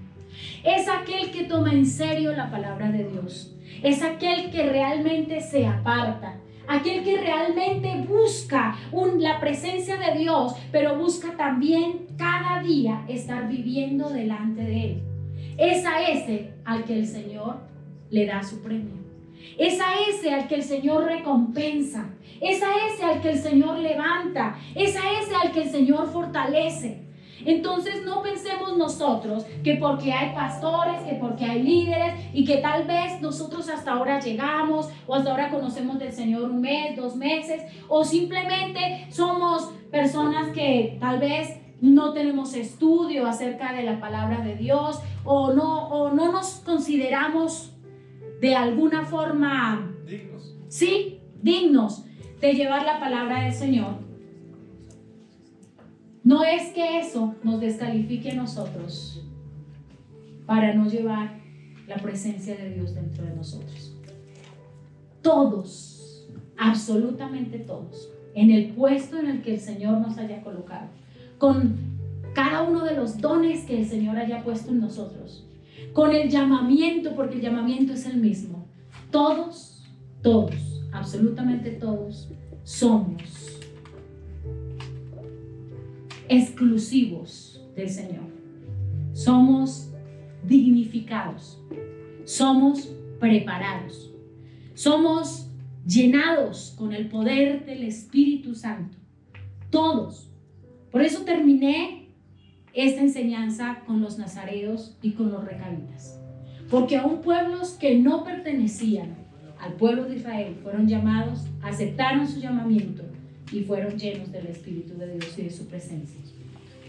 Es aquel que toma en serio la palabra de Dios, es aquel que realmente se aparta, aquel que realmente busca la presencia de Dios, pero busca también cada día estar viviendo delante de Él. Es a ese al que el Señor le da su premio. Es a ese al que el Señor recompensa. Es a ese al que el Señor levanta. Es a ese al que el Señor fortalece. Entonces no pensemos nosotros que porque hay pastores, que porque hay líderes y que tal vez nosotros hasta ahora llegamos o hasta ahora conocemos del Señor un mes, 2 meses, o simplemente somos personas que tal vez no tenemos estudio acerca de la palabra de Dios o no nos consideramos de alguna forma dignos. Sí, dignos de llevar la palabra del Señor. No es que eso nos descalifique a nosotros para no llevar la presencia de Dios dentro de nosotros. Todos, absolutamente todos, en el puesto en el que el Señor nos haya colocado, con cada uno de los dones que el Señor haya puesto en nosotros, con el llamamiento, porque el llamamiento es el mismo. Todos, absolutamente todos, somos exclusivos del Señor. Somos dignificados, somos preparados, somos llenados con el poder del Espíritu Santo. Todos. Por eso terminé esta enseñanza con los nazareos y con los recabitas, porque aún pueblos que no pertenecían al pueblo de Israel fueron llamados, aceptaron su llamamiento y fueron llenos del Espíritu de Dios y de su presencia.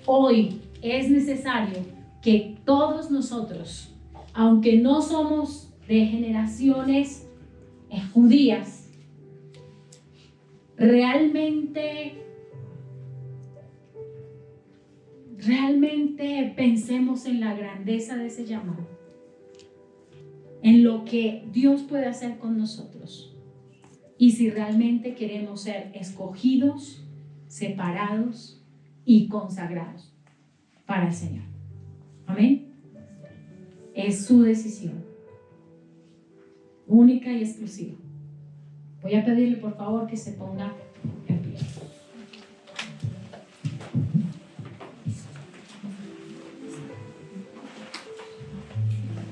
Hoy es necesario que todos nosotros, aunque no somos de generaciones judías, realmente pensemos en la grandeza de ese llamado, en lo que Dios puede hacer con nosotros, y si realmente queremos ser escogidos, separados y consagrados para el Señor. Amén. Es su decisión, única y exclusiva. Voy a pedirle por favor que se ponga en pie.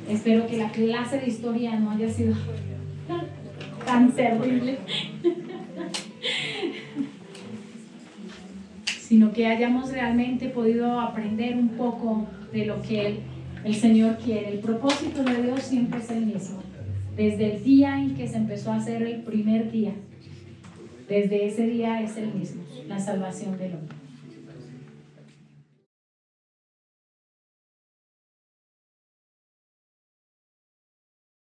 Espero que la clase de historia no haya sido tan terrible, sino que hayamos realmente podido aprender un poco de lo que el Señor quiere. El propósito de Dios siempre es el mismo. Desde el día en que se empezó a hacer el primer día, desde ese día es el mismo, la salvación del hombre.